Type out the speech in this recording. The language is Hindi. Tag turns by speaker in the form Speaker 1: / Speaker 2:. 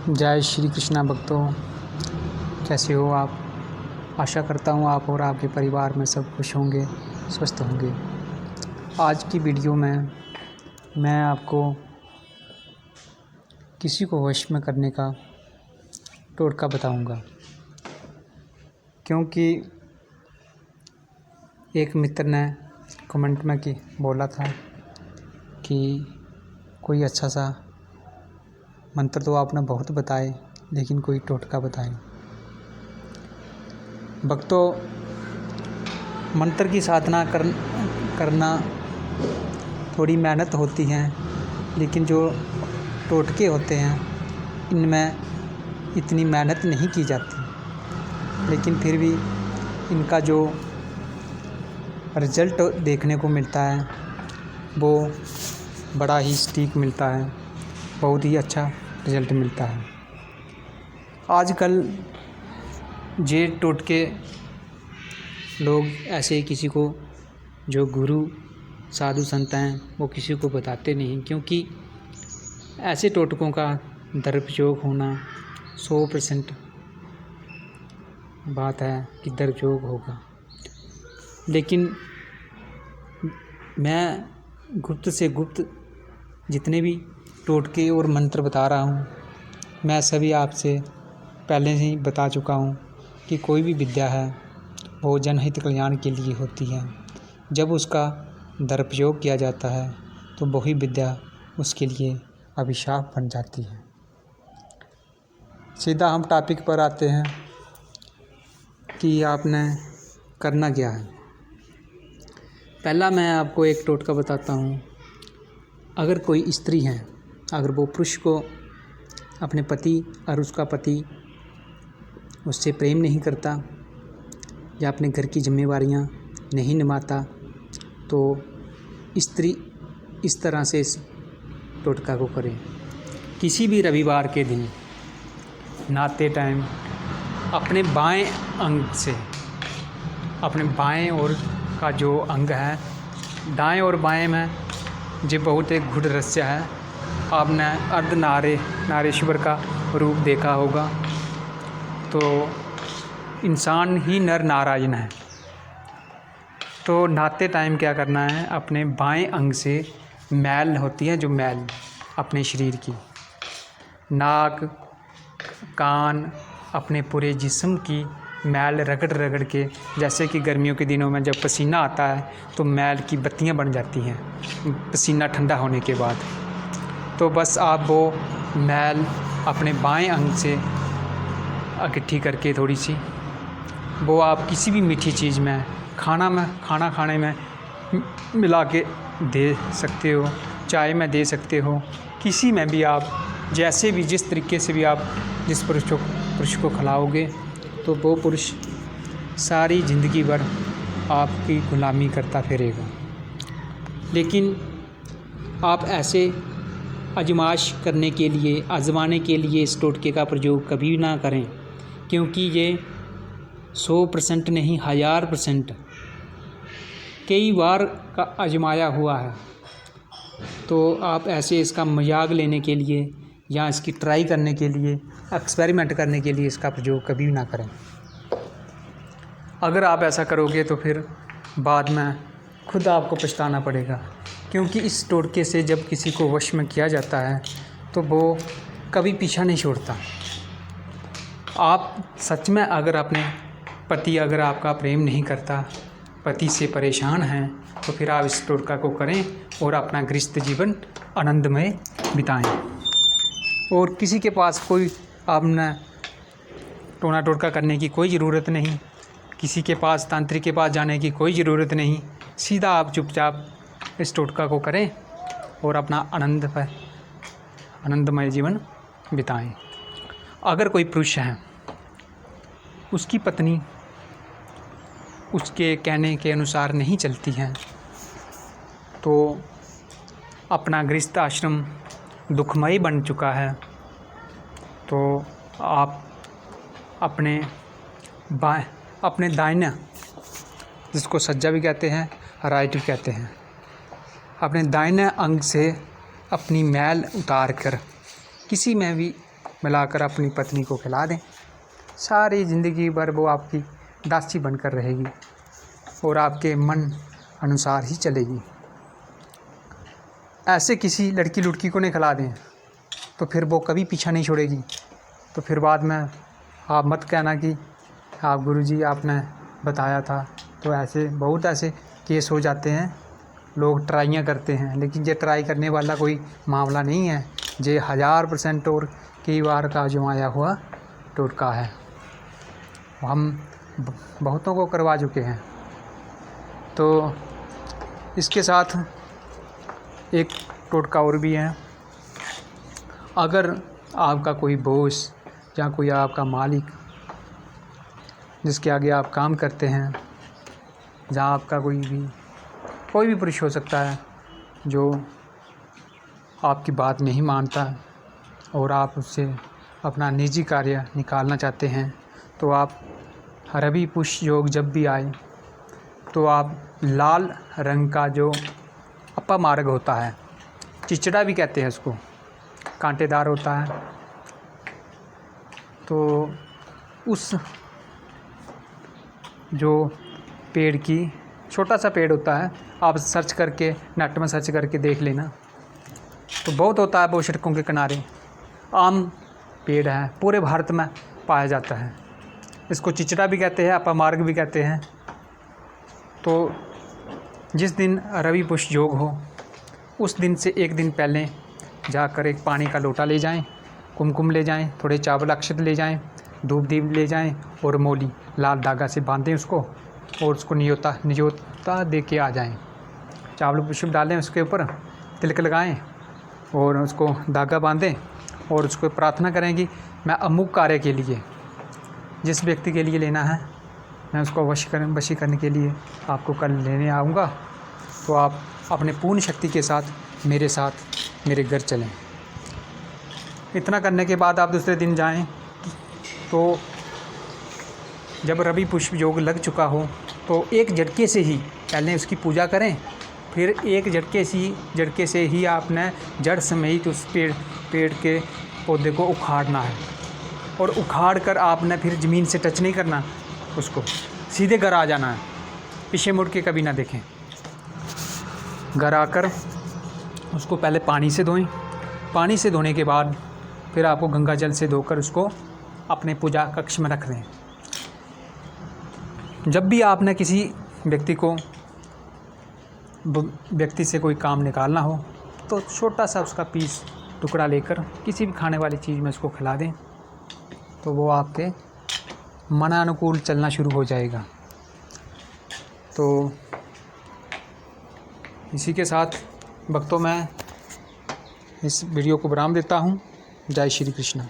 Speaker 1: जय श्री कृष्णा भक्तों, कैसे हो आप। आशा करता हूँ आप और आपके परिवार में सब खुश होंगे, स्वस्थ होंगे। आज की वीडियो में मैं आपको किसी को वश में करने का टोटका बताऊंगा, क्योंकि एक मित्र ने कमेंट में बोला था कि कोई अच्छा सा मंत्र तो आपने बहुत बताए, लेकिन कोई टोटका बताएं। भक्तों, मंत्र की साधना करना थोड़ी मेहनत होती है, लेकिन जो टोटके होते हैं इनमें इतनी मेहनत नहीं की जाती, लेकिन फिर भी इनका जो रिज़ल्ट देखने को मिलता है वो बड़ा ही सटीक मिलता है, बहुत ही अच्छा रिज़ल्ट मिलता है। आजकल जे टोटके लोग ऐसे किसी को, जो गुरु साधु संत हैं, वो किसी को बताते नहीं, क्योंकि ऐसे टोटकों का दुरुपयोग होना 100% बात है कि दुरुपयोग होगा। लेकिन मैं गुप्त से गुप्त जितने भी टोटके और मंत्र बता रहा हूँ, मैं सभी आपसे पहले से ही बता चुका हूँ कि कोई भी विद्या है वो जनहित कल्याण के लिए होती है। जब उसका दुरुपयोग किया जाता है तो वही विद्या उसके लिए अभिशाप बन जाती है। सीधा हम टॉपिक पर आते हैं कि आपने करना क्या है। पहला मैं आपको एक टोटका बताता हूँ। अगर कोई स्त्री है, अगर वो पुरुष को, अपने पति और उसका पति उससे प्रेम नहीं करता या अपने घर की जिम्मेवारियाँ नहीं निभाता, तो स्त्री इस तरह से इस टोटका को करे। किसी भी रविवार के दिन नहाते टाइम अपने बाएं अंग से, अपने बाएं ओर का जो अंग है, दाएं और बाएं में जो बहुत एक गूढ़ रहस्य है। आपने नारेश्वर का रूप देखा होगा, तो इंसान ही नर नारायण है। तो नहाते टाइम क्या करना है, अपने बाएं अंग से मैल होती है, जो मैल अपने शरीर की, नाक, कान, अपने पूरे जिस्म की मैल रगड़ रगड़ के, जैसे कि गर्मियों के दिनों में जब पसीना आता है तो मैल की बत्तियां बन जाती हैं पसीना ठंडा होने के बाद। तो बस आप वो मैल अपने बाएं अंग से इकट्ठी करके थोड़ी सी, वो आप किसी भी मीठी चीज़ में, खाना खाने में मिला के दे सकते हो, चाय में दे सकते हो, किसी में भी आप जैसे भी जिस तरीके से भी आप जिस पुरुष को खिलाओगे तो वो पुरुष सारी ज़िंदगी भर आपकी गुलामी करता फिरेगा। लेकिन आप ऐसे आजमाने के लिए इस टोटके का प्रयोग कभी ना करें, क्योंकि ये 100% नहीं 1000% कई बार का आजमाया हुआ है। तो आप ऐसे इसका मजाक लेने के लिए या इसकी ट्राई करने के लिए, एक्सपेरिमेंट करने के लिए इसका प्रयोग कभी ना करें। अगर आप ऐसा करोगे तो फिर बाद में खुद आपको पछताना पड़ेगा, क्योंकि इस टोटके से जब किसी को वश में किया जाता है तो वो कभी पीछा नहीं छोड़ता। आप सच में अगर अपने पति, अगर आपका प्रेम नहीं करता, पति से परेशान हैं, तो फिर आप इस टोटका को करें और अपना गृहस्थ जीवन आनंदमय बिताएं। और किसी के पास कोई आपने टोना टोटका करने की कोई ज़रूरत नहीं, किसी के पास तांत्रिक के पास जाने की कोई ज़रूरत नहीं। सीधा आप चुपचाप इस टोटका को करें और अपना आनंदमय जीवन बिताएं। अगर कोई पुरुष है, उसकी पत्नी उसके कहने के अनुसार नहीं चलती है, तो अपना गृहस्थ आश्रम दुखमय बन चुका है, तो आप अपने दाहिने, जिसको सज्जा भी कहते हैं, राइट भी कहते हैं, अपने दाहिने अंग से अपनी मैल उतार कर किसी में भी मिलाकर अपनी पत्नी को खिला दें, सारी ज़िंदगी भर वो आपकी दासी बनकर रहेगी और आपके मन अनुसार ही चलेगी। ऐसे किसी लड़की लुड़की को नहीं खिला दें तो फिर वो कभी पीछा नहीं छोड़ेगी। तो फिर बाद में आप मत कहना कि आप गुरुजी आपने बताया था। तो ऐसे बहुत ऐसे केस हो जाते हैं, लोग ट्राइयाँ करते हैं, लेकिन ये ट्राई करने वाला कोई मामला नहीं है। ये 1000% और कई बार का आजमाया हुआ टोटका है, हम बहुतों को करवा चुके हैं। तो इसके साथ एक टोटका और भी है। अगर आपका कोई बॉस या कोई आपका मालिक जिसके आगे आप काम करते हैं, जहाँ आपका कोई भी पुरुष हो सकता है जो आपकी बात नहीं मानता और आप उससे अपना निजी कार्य निकालना चाहते हैं, तो आप रवि पुष्प योग जब भी आए तो आप लाल रंग का जो अपमार्ग होता है, चिचड़ा भी कहते हैं उसको, कांटेदार होता है, तो उस जो पेड़ की छोटा सा पेड़ होता है, आप सर्च करके नेट में सर्च करके देख लेना, तो बहुत होता है वो सड़कों के किनारे, आम पेड़ है, पूरे भारत में पाया जाता है। इसको चिचड़ा भी कहते हैं, अपमार्ग भी कहते हैं। तो जिस दिन रवि पुष्प योग हो उस दिन से एक दिन पहले जाकर एक पानी का लोटा ले जाएं, कुमकुम ले जाएं, थोड़े चावल अक्षत ले जाएं, धूप दीप ले जाएं और मोली लाल धागा से बांधें उसको और उसको नियोता दे के आ जाएं। चावल पुष्प डालें उसके ऊपर, तिलक लगाएं और उसको धागा बांधें और उसको प्रार्थना करें कि मैं अमुक कार्य के लिए, जिस व्यक्ति के लिए लेना है, मैं उसको वशी करने के लिए आपको कल लेने आऊँगा। तो आप अपने पूर्ण शक्ति के साथ मेरे घर चलें। इतना करने के बाद आप दूसरे दिन जाएं, तो जब रवि पुष्प योग लग चुका हो तो एक झटके से ही पहले उसकी पूजा करें, फिर एक झटके से ही आपने जड़ समेत उस पेड़ के पौधे को उखाड़ना है और उखाड़ कर आपने फिर ज़मीन से टच नहीं करना, उसको सीधे घर आ जाना है, पीछे मुड़ के कभी ना देखें। घर आकर उसको पहले पानी से धोएं, पानी से धोने के बाद फिर आपको गंगा जल से धोकर उसको अपने पूजा कक्ष में रख दें। जब भी आपने किसी व्यक्ति से कोई काम निकालना हो तो छोटा सा उसका पीस टुकड़ा लेकर किसी भी खाने वाली चीज़ में उसको खिला दें, तो वो आपके मनानुकूल चलना शुरू हो जाएगा। तो इसी के साथ भक्तों मैं इस वीडियो को विराम देता हूँ। जय श्री कृष्ण।